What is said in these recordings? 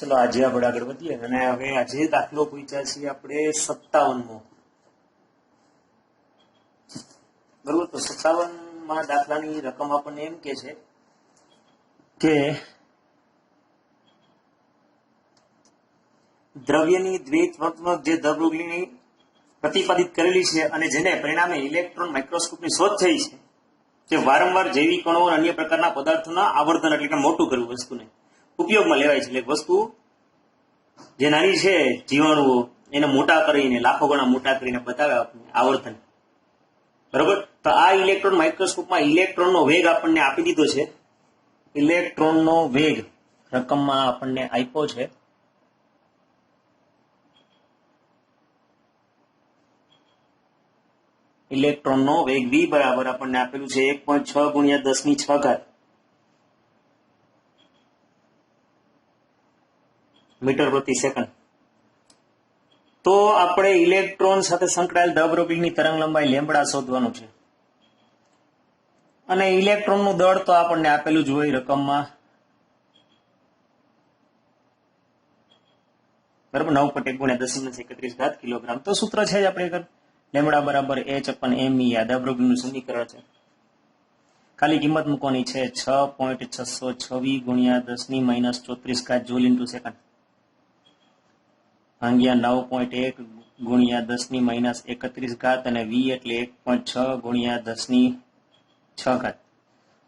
ચલો આજે આપણે આગળ વધીએ અને હવે આજે દાખલો પૂછ્યા છીએ આપણે 57મો. બરોબર, તો 57માં દાખલાની રકમ આપણને એમ કે છે કે દ્રવ્યની દ્વૈતવત્મક જે દ્રવરૂપની પ્રતિપાદિત કરેલી છે અને જેને પરિણામે ઇલેક્ટ્રોન માઇક્રોસ્કોપની શોધ થઈ છે જે વારંવાર જૈવિક કણો અને અન્ય પ્રકારના પદાર્થોના આવર્તન એટલે કે મોટું કરવું વસ્તુને ઉપયોગમાં લેવાય છે. એટલે વસ્તુ જે નાની છે જીવાણુઓ એને મોટા કરીને લાખો ગણા મોટા કરીને બતાવે આપણને આવર્તન. બરોબર, તો આ ઇલેક્ટ્રોન માઇક્રોસ્કોપમાં ઇલેક્ટ્રોનનો વેગ આપણને આપી દીધો છે. ઇલેક્ટ્રોનનો વેગ રકમમાં આપણને આપ્યો છે ઇલેક્ટ્રોનનો વેગ v બરાબર આપણને આપેલું છે 1.6 ગુણ્યા 10⁶ મીટર પ્રતિ સેકન્ડ. તો આપણે ઇલેક્ટ્રોન સાથે સંકળાયેલ દ્રવરૂપની તરંગ લંબાઈ લેમ્બડા શોધવાનું છે અને ઇલેક્ટ્રોનનું દળ તો આપણને આપેલું જ હોય રકમમાં. બરાબર, 9.1 ગુણ્યા 10⁻31 કિલોગ્રામ. તો સૂત્ર છે જ આપણે લેમ્બડા બરાબર h/m આ દ્રવરૂપનું સમીકરણ છે. ખાલી કિંમત મૂકવાની છે 6.626 ગુણ્યા 10⁻34 જૂલ ઇન્ટુ સેકન્ડ ભાગ્યા 9.1 ગુણ્યા 10⁻31 અને v એટલે 1.6 ગુણ્યા 10⁶.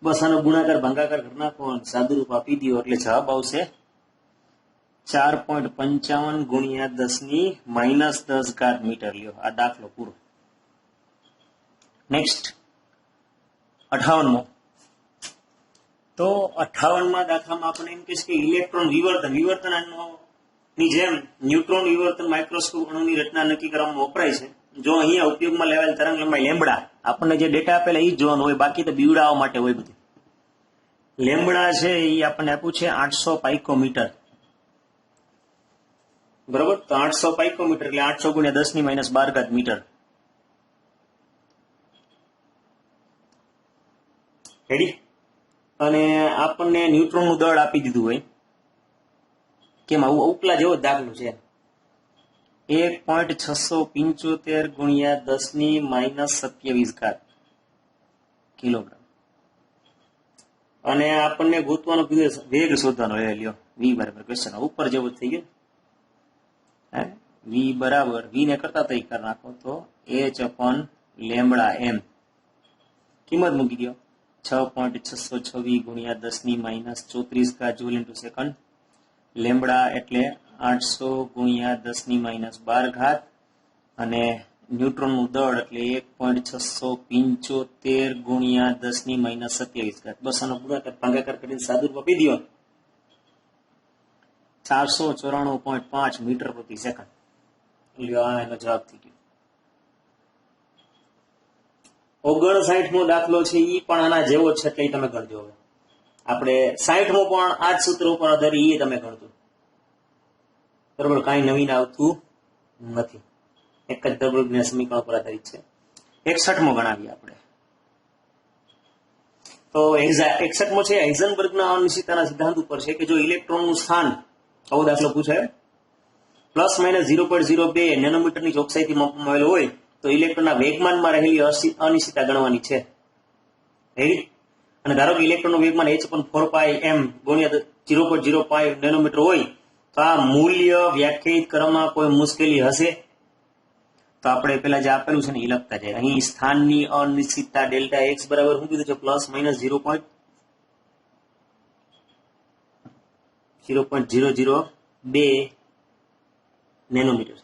બસ આનો ગુણાકાર ભાગાકાર કરી નાખો અને સાદુરૂપ આપી દો એટલે જવાબ આવશે 4.55 ગુણ્યા 10⁻10 મીટર. લ્યો આ દાખલો પૂરો. નેક્સ્ટ 58મો. તો 58માં દાખલામાં આપણે એમ કહે છે કે ઇલેક્ટ્રોન વિવર્તનની જેમ ન્યુટ્રોન વિવર્તન માઇક્રોસ્કોપ અણુની રચના નક્કી કરવામાં વપરાય છે. જો અહીંયા ઉપયોગમાં લેવાયેલ તરંગ લંબાઈ લેમ્બડા, આપણને જે ડેટા આપેલા એ જ જોવાનું હોય, બાકી તો બીવડાવવા માટે હોય બધું. લેમ્બડા છે એ આપણને આપ્યું છે 800 પાઇકોમીટર. બરોબર, તો 800 પાઇકોમીટર એટલે 800 ગુણ્યા 10⁻12 મીટર. રેડી? અને આપણને ન્યુટ્રોનનું દળ આપી દીધું હોય. કેમ આવું ઉપલા જેવો દાખલો છે. 1.675 ગુણ્યા 10⁻27 કિલોગ્રામ. અને આપણને ગોતવાનો વેગ શોધવાનો હોય. લ્યો v બરાબર ક્વેશ્ચન ઉપર જેવો થઈ ગયો. v બરાબર v ને કરતા તઈ કરી નાખો તો h/લેમ્બડા m કિંમત મૂકી દો 6.626 ગુણ્યા 10⁻34 જૂલ ઇન્ટુ સેકન્ડ. લેમ્બડા એટલે 800 ગુણ્યા 10⁻12 અને ન્યુટ્રોનનું દળ એટલે 1.675 ગુણ્યા 10⁻27. બસ આનો ગુણાકાર ભાગાકાર કરીને સાદુરૂપ આપી દો 494.5 મીટર પ્રતિ સેકન્ડ. આ એનો જવાબ થઈ ગયો. 59મો દાખલો છે એ પણ આના જેવો છે એટલે તમે ગણજો. હવે આપણે 60મો પણ આ જ સૂત્ર ઉપર આધારી એ તમે ગણજો. બરોબર, કાંઈ નવીન આવતું નથી, એક જ દ્રવરૂપના સમીકરણ પર આધારિત છે. 61મો ગણાવીએ આપણે. તો 61મો છે હાઇઝનબર્ગના અનિશ્ચિતતાના સિદ્ધાંત ઉપર છે કે જો ઇલેક્ટ્રોનનું સ્થાન, આવો દાખલો પૂછાય, ±0.02 નેનોમીટરની ચોકસાઈથી માપવામાં આવેલો હોય તો ઇલેક્ટ્રોનના વેગમાનમાં રહેલી અનિશ્ચિતતા ગણવાની છે. અને ધારો કે ઇલેક્ટ્રોનનું વેગમાન h/4πm ગુણ્યા 0.05 નેનોમીટર હોય તો આ મૂલ્ય વ્યાખ્યાયિત કરવામાં કોઈ મુશ્કેલી હશે? તો આપણે પેલા જે આપેલું છે ને એ લખતા જાય. અહીં સ્થાનની અનિશ્ચિતતા ડેલ્ટા x બરાબર શું કીધું છે? ±0.002 નેનોમીટર.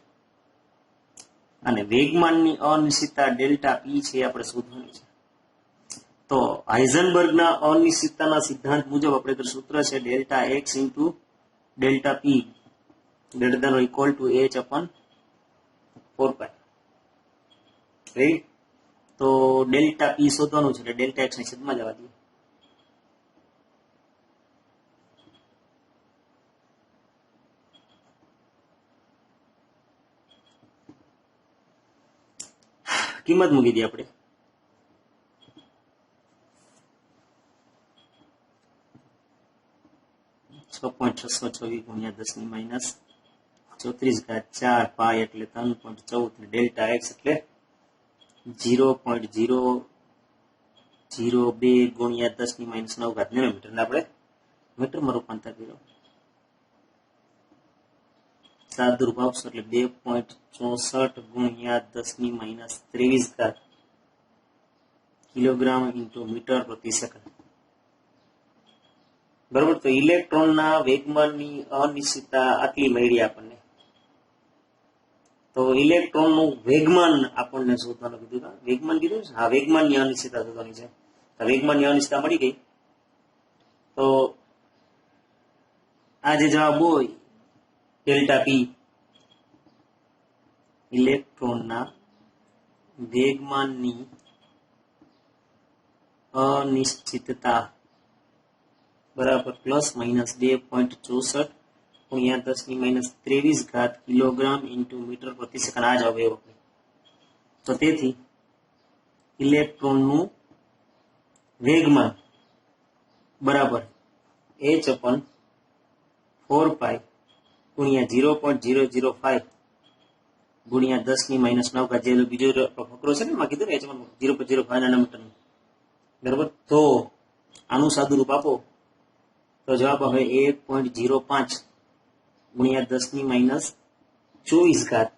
અને વેગમાનની અનિશ્ચિતતા ડેલ્ટા પી છે આપણે શોધવાની છે. તો હાઇઝનબર્ગના અનિશ્ચિતતાના સિદ્ધાંત મુજબ આપણે સૂત્ર છે delta x into delta p greater than or equal to h/4π. તો ડેલ્ટા પી શોધવાનું છે એટલે ડેલ્ટા એક્સ ની છેદમાં જવા દઈએ. કિંમત મૂકી દઈએ આપણે 6.6 624 ગુણ્યા 10⁻34 પાય એટલે 3.14 ને ડેલ્ટા એક્સ એટલે 0.002 ગુણ્યા 10⁻9 નેનોમીટર એટલે આપણે મીટરમાં રૂપાંતર કર્યો. સાદુરૂપ આપશો એટલે 2.64 ગુણ્યા 10⁻23 કિલોગ્રામ ઇન્ટુ મીટર પ્રતિ સેકન્ડ. બરોબર. તો ઇલેક્ટ્રોનના વેગમાનની અનિશ્ચિતતા આટલી મળી આપણને. તો ઇલેક્ટ્રોનનું વેગમાન આપણને શોધવાનું કીધું. વેગમાન કીધું છે. હા, વેગમાનની અનિશ્ચિતતા શોધવાની છે. તો વેગમાનની અનિશ્ચિતતા મળી ગઈ. તો આ જે જવાબ હોય ડેલ્ટા પી ઇલેક્ટ્રોનના વેગમાનની અનિશ્ચિતતા બરાબર પ્લસ માઇનસ 2.64 ગુણ્યા 10⁻23 કિલોગ્રામ ઇન્ટુ મીટર પ્રતિ સેકન્ડ. આ જવાબ એવો. તો તેથી ઇલેક્ટ્રોનનું વેગમાન બરાબર h/4π ગુણ્યા 0.005 ગુણ્યા 10⁻9 જે બીજો ફકરો છે ને એમાં કીધું ને h/0.05 નેનોમીટર. બરાબર. તો આનું સાદુરૂપ આપો તો જવાબ આવે 1.05 ગુણ્યા 10⁻24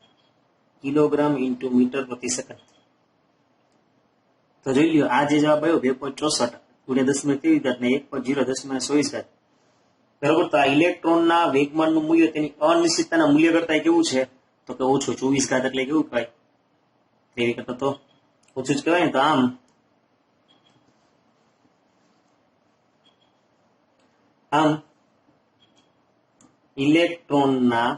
કિલોગ્રામ ઇન્ટુ મીટર પ્રતિ સેકન્ડ. તો જોઈ લ્યો આ જે જવાબ આવ્યો 2.64 ગુણ્યા 10⁻23 ને 1.0 બરાબર. તો આ ઇલેક્ટ્રોનના વેગમાનનું મૂલ્ય તેની અનિશ્ચિતતાના મૂલ્ય કરતા કેવું છે તો કે ઓછું. 24 એટલે કેવું કહેવાય? તેવી કરતા તો ઓછું જ કહેવાય ને. તો આમ ઇલેક્ટ્રોનના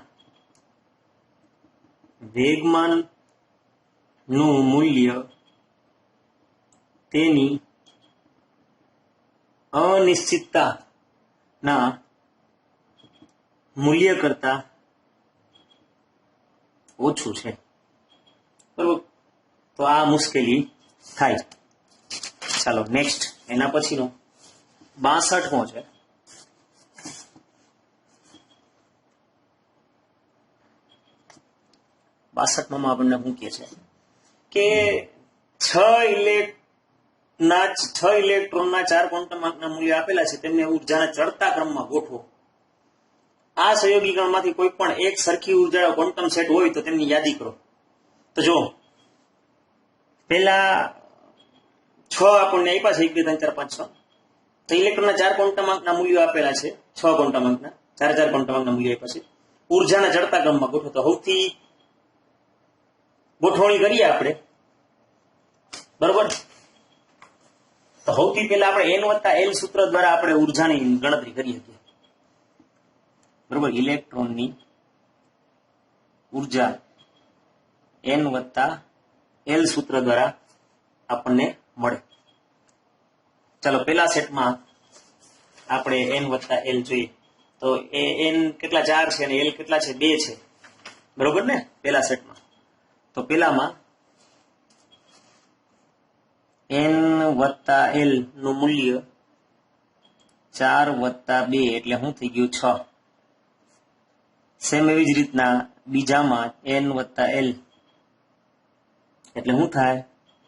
વેગમાનનું મૂલ્ય તેની અનિશ્ચિતતાના મૂલ્ય કરતા ઓછું છે. બરોબર. તો આ મુશ્કેલી થાય. ચાલો નેક્સ્ટ એના પછીનો 62મો છે. 62માં આપણને શું કહે છે કે 6 ઇલેક્ટ્રોનના 4 ક્વોન્ટમ આંકના મૂલ્ય આપેલા છે. તેમને ઉર્જાના ચડતા ક્રમમાં ગોઠવો. આ સંયોગીકરણમાંથી કોઈ પણ એક સરખી ઉર્જા ક્વોન્ટમ સેટ હોય તો તેમની યાદી કરો. તો જો પેલા 6 આપણને આપ્યા છે 1 2 3 4 5 6. તો ઇલેક્ટ્રોનના 4 ક્વોન્ટમ આંકના મૂલ્યો આપેલા છે. 6 ક્વોન્ટમ આંકના 4 ક્વોન્ટમ આંકના મૂલ્યો આપ્યા છે. ઉર્જાના ચડતા ક્રમમાં ગોઠવો. તો સૌથી ગોઠવણી કરીએ આપણે. બરોબર. તો સૌથી પહેલા આપણે n+l સૂત્ર દ્વારા આપણે ઉર્જાની ગણતરી કરી શકીએ. બરોબર. ઇલેક્ટ્રોનની ઉર્જા n+l સૂત્ર દ્વારા આપણને મળે. ચાલો પેલા સેટમાં આપણે n+l જોઈએ. તો n કેટલા 4 છે અને l કેટલા છે 2 છે. બરોબર ને. પેલા સેટમાં તો પેલામાં n+l નું મૂલ્ય 4+2 એટલે શું થઈ ગયું 6. સેમ એવી જ રીતના બીજામાં n+l એટલે શું થાય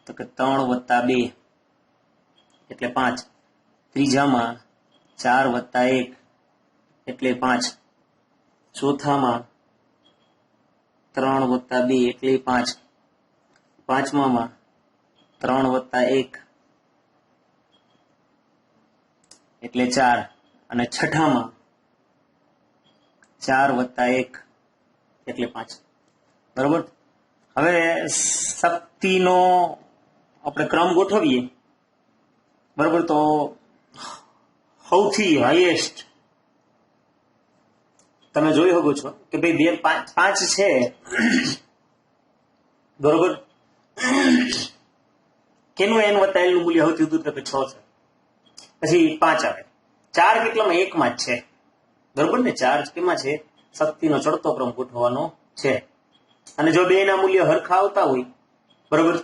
તો કે 3+2 એટલે 5. ત્રીજામાં 4+1 એટલે 5. ચોથામાં 3+2 એટલે 5. પાંચમામાં 3+1 એટલે 4 અને છઠ્ઠામાં 4+1 એટલે 5. બરોબર. હવે શક્તિનો આપણે ક્રમ ગોઠવીએ. બરોબર. તો સૌથી હાઈએસ્ટ તમે જોઈ શકો છો કે ભાઈ 5 છે. બરોબર. કેનું n+l નું મૂલ્ય સૌથી વધુ તો કે 6 છે. પછી 5 આવે. 4 કેટલામાં 1 માં જ છે. બરોબર ને. 4 કેમાં છે? શક્તિનો ચડતો ક્રમ ગોઠવવાનો છે. અને જો બે ના મૂલ્ય હરખા આવતા હોય બરોબર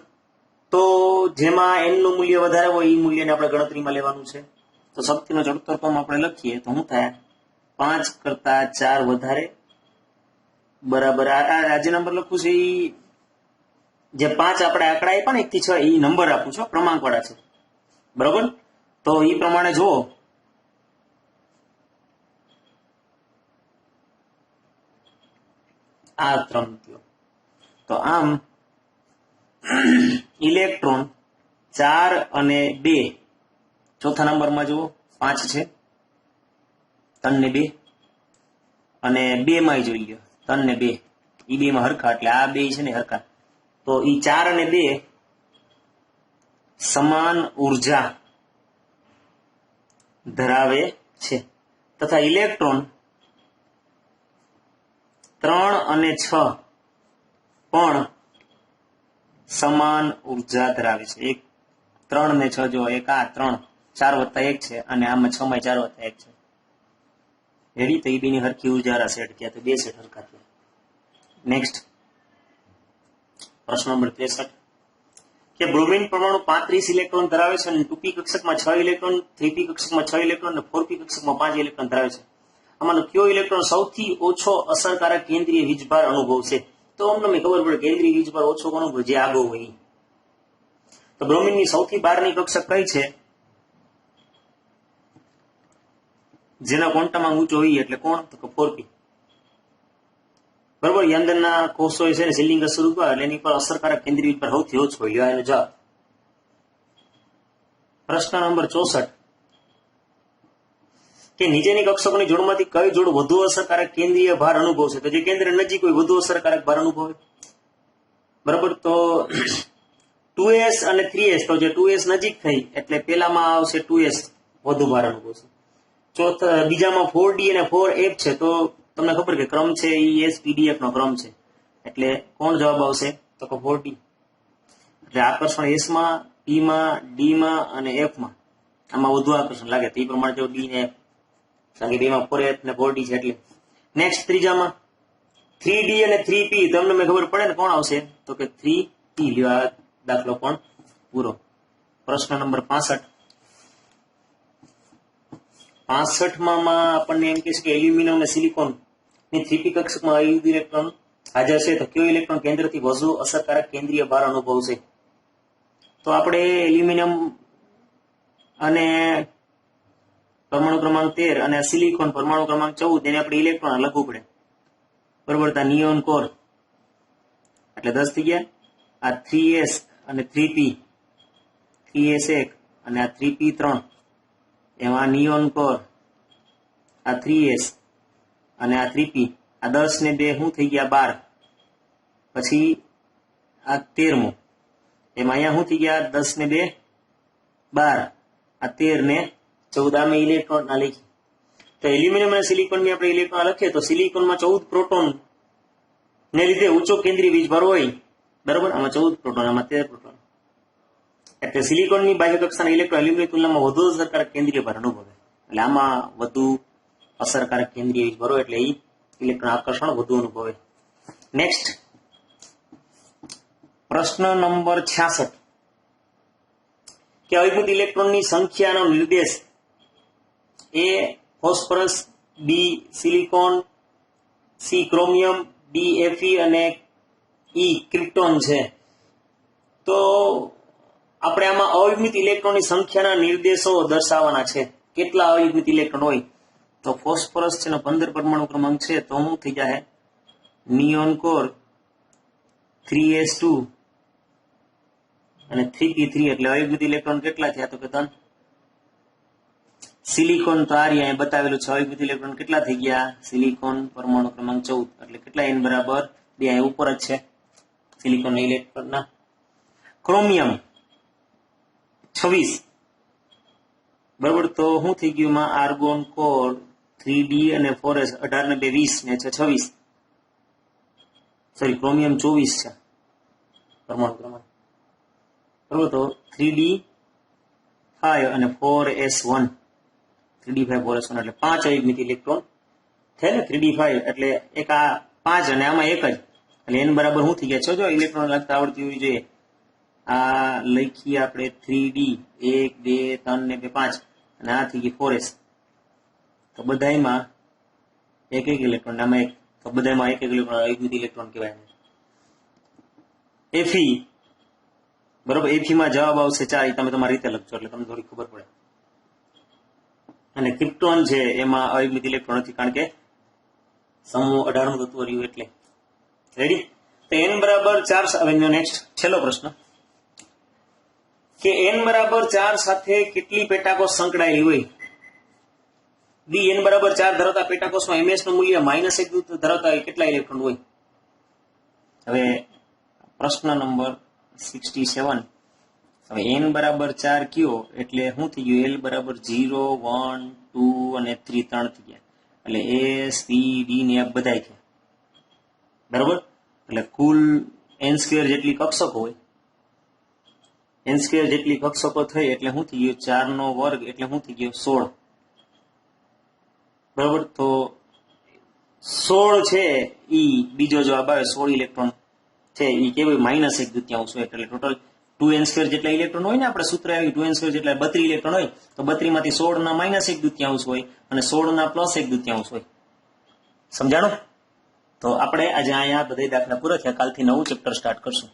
તો જેમાં n નું મૂલ્ય વધારે હોય એ મૂલ્યને આપણે ગણતરીમાં લેવાનું છે. તો શક્તિનો ચડતો ક્રમ આપણે લખીએ તો શું થાય 5 કરતા 4 વધારે બરાબર આ જે નંબર લખું છે એ જે 5 આપણે આંકડા આપ્યા ને 1 થી 6 એ નંબર આપું છું, ક્રમાંક વાળા છે બરોબર. તો એ પ્રમાણે જુઓ આ ક્રમ થયો. તો આમ ઇલેક્ટ્રોન 4 અને 2 ચોથા નંબરમાં જુઓ 5 છે, 3 ને 2 અને 2 માં જોઈ લો 3 ને 2 એ 2 માં હરખા એટલે આ 2 છે ને હરખા. તો એ 4 અને 2 સમાન ઉર્જા ધરાવે છે તથા ઇલેક્ટ્રોન 3 અને 6 પણ સમાન ઉર્જા ધરાવે છે. એક 3 ને 6 જો એક આ 3 4 વત્તા 1 છે અને આમાં 6 માં 4 વત્તા 1 છે રેડી. તો એ બેની હરખી ઉર્જા સેટ થયા તો 2 સેટ હરખા થયા. નેક્સ્ટ પ્રશ્ન નંબર 63 કે બ્રોમિન પરમાણુ 35 ઇલેક્ટ્રોન ધરાવે છે અને 2p કક્ષકમાં 6 ઇલેક્ટ્રોન, 3p કક્ષકમાં 6 ઇલેક્ટ્રોન અને 4p કક્ષકમાં 5 ઇલેક્ટ્રોન ધરાવે છે. આમાંનો કયો ઇલેક્ટ્રોન સૌથી ઓછો અસરકારક કેન્દ્રીય વીજભાર અનુભવશે? તો અમને ખબર પડે કેન્દ્રીય વીજભાર ઓછો કોનો હોય, જે આગળ હોય. તો બ્રોમિનની સૌથી બહારની કક્ષક કઈ છે? જેના ક્વોન્ટમમાં ઊંચો હોય એટલે કોણ? તો 4p બરોબર. એ અંદરના કોષો છે ને સિલિન્ડર સ્વરૂપ એટલે એની પર અસરકારક કેન્દ્રીય વીજભાર સૌથી ઓછો હોય. એનો જવાબ. પ્રશ્ન નંબર 64 કે નીચેની કક્ષકોની જોડમાંથી કઈ જોડ વધુ અસરકારક કેન્દ્રીય ભાર અનુભવશે? તો જે કેન્દ્ર નજીક હોય વધુ અસરકારક ભાર અનુભવે બરોબર. તો 2s અને 3s, તો જે 2s નજીક થઈ એટલે પેલામાં આવશે 2s વધુ ભાર અનુભવશે. બીજામાં 4d અને 4f છે તો તમને ખબર કે ક્રમ છે એ spdf નો ક્રમ છે એટલે કોણ જવાબ આવશે? તો 4d. એટલે આકર્ષણ s માં, p માં, d માં અને f માં આમાં વધુ આકર્ષણ લાગે તો એ પ્રમાણે જો d ને f, કારણ કે બેમાં 4f ને 4d છે એટલે. નેક્સ્ટ ત્રીજામાં 3d અને 3p તમને મેં ખબર પડે ને કોણ આવશે? તો કે 3p. લ્યો આ દાખલો પણ પૂરો. પ્રશ્ન નંબર 65 માં આપણને એમ કહે છે કે એલ્યુમિનિયમ અને સિલિકોન ની 3p કક્ષકમાં અયુગ્ય ઇલેક્ટ્રોન હાજર છે તો કયો ઇલેક્ટ્રોન કેન્દ્રથી વધુ અસરકારક કેન્દ્રીય ભાર અનુભવશે? તો આપણે એલ્યુમિનિયમ અને પરમાણુ ક્રમાંક 13 અને સિલિકોન પરમાણુ ક્રમાંક 14 એને આપણે ઇલેક્ટ્રોન લખવું પડે બરોબર. નિયોન કોર એટલે 10 થઈ ગયા. આ 3s અને 3p, 3s1 અને આ 3p3 એમાં નિયોન કોર, આ 3s અને આ 3p, આ 10 ને 2 શું થઈ ગયા 12. પછી આ 13મો એમાં અહીંયા શું થઈ ગયા 10 ને 2 12, આ 13 ને 14 માં ઇલેક્ટ્રોન ના લખી. તો એલ્યુમિનિયમ અને સિલિકોન ની આપણે ઇલેક્ટ્રોન લખીએ તો સિલિકોનમાં 14 પ્રોટોન ને લીધે ઊંચો કેન્દ્રીય વીજભાર હોય બરોબર. આમાં 14 પ્રોટોન, આમાં 13 પ્રોટોન એટલે સિલિકોનની બાહ્ય કક્ષાના ઇલેક્ટ્રોન એલ્યુમિનિયમ તુલનામાં વધુ અસરકારક કેન્દ્રીય ભાર અનુભવે એટલે આમાં વધુ અસરકારક કેન્દ્રીય વીજભાર હોય એટલે એ ઇલેક્ટ્રોન આકર્ષણ વધુ અનુભવે. નેક્સ્ટ પ્રશ્ન નંબર 66 કે અવિભૂત ઇલેક્ટ્રોનની સંખ્યાનો નિર્દેશ A phosphorus, B silicon, C chromium, D Fe અને ઈ ક્રિપ્ટોન છે. તો આપણે આમાં અવિભૂત ઇલેક્ટ્રોનની સંખ્યાના નિર્દેશો દર્શાવવાના છે. કેટલા અવિભૂત ઇલેક્ટ્રોન હોય? તો ફોસ્ફરસ છે 15 પરમાણુ ક્રમાંક છે તો શું થઈ જાય? નિયોન કોર 3s2 અને 3p3 એટલે અવિભૂત ઇલેક્ટ્રોન કેટલા થયા? તો કે 3. સિલિકોન તો આ રહ્યા બતાવેલું છે. અવિભૂત ઇલેક્ટ્રોન કેટલા થઈ ગયા? સિલિકોન પરમાણુ ક્રમાંક 14 એટલે કેટલા? n બરાબર 2 અહીં ઉપર જ છે સિલિકોન ઇલેક્ટ્રોનના. ક્રોમિયમ 26 બરાબર. તો શું થઈ ગયું? માં આર્ગોન કોર 3d અને 4s 18 ને 2 20 ને 26. સોરી ક્રોમિયમ 24 છે પરમાણુ ક્રમાંક બરાબર. તો 3d5 અને 4s1, 3d5 4s1 એટલે 5 અયુગ્મિત ઇલેક્ટ્રોન થાય ને. 3d5 એટલે એક આ 5 અને આમાં એક જ એટલે n બરાબર શું થઈ ગયા? છો જો ઇલેક્ટ્રોન લખતા આવડતી હોવી જોઈએ. આ લખીએ આપણે 3d 1 2 3 ને 2 5 અને આ થઈ ગઈ 4s. તો બધામાં એક ઇલેક્ટ્રોન, આમાં એક બધામાં એક ઇલેક્ટ્રોન અયુગ્મિત ઇલેક્ટ્રોન કહેવાય. Fe બરોબર, Fe માં જવાબ આવશે 4. એ તમે તમારી રીતે લખજો એટલે તમને થોડી ખબર પડે. અને ક્રિપ્ટોન છે એમાં અયુગ્મિત ઇલેક્ટ્રોન નથી, કારણ કે સમૂહ 18 નું તત્વ રહ્યું એટલે. રેડી? તો n બરાબર 4. હવે નેક્સ્ટ છેલ્લો પ્રશ્ન કે n બરાબર 4 સાથે કેટલી પેટાકોષ સંકળાયેલી હોય? બી n બરાબર 4 ધરાવતા પેટાકોષમાં ms નું મૂલ્ય -1 ધરાવતા કેટલા ઇલેક્ટ્રોન હોય? હવે પ્રશ્ન નંબર 67. હવે n બરાબર 4 કયો એટલે શું થઈ ગયું? l બરાબર 0, 1, 2 અને 3 3 થઈ ગયા, એટલે a c d ને f બધા છે. બરાબર? એટલે કુલ n² જેટલી કક્ષકો હોય, n² જેટલી કક્ષકો થઈ એટલે શું થઈ ગયું? 4 નો વર્ગ એટલે શું થઈ ગયો? 16. બરાબર? તો 16 છે ઈ બીજો જવાબ આવે. 16 ઇલેક્ટ્રોન છે ઈ કેવું? -1/2 હોય. એટલે ટોટલ 2n² જેટલા ઇલેક્ટ્રોન હોય ને, આપણે સૂત્ર આવ્યું 2n² જેટલા 32 ઇલેક્ટ્રોન હોય, તો 32 માંથી 16 ના -1/2 હોય અને 16 ના +1/2 હોય. સમજાણું? તો આપણે આજે અહીંયા બધા દાખલા પૂરા થયા. કાલથી નવું ચેપ્ટર સ્ટાર્ટ કરશું.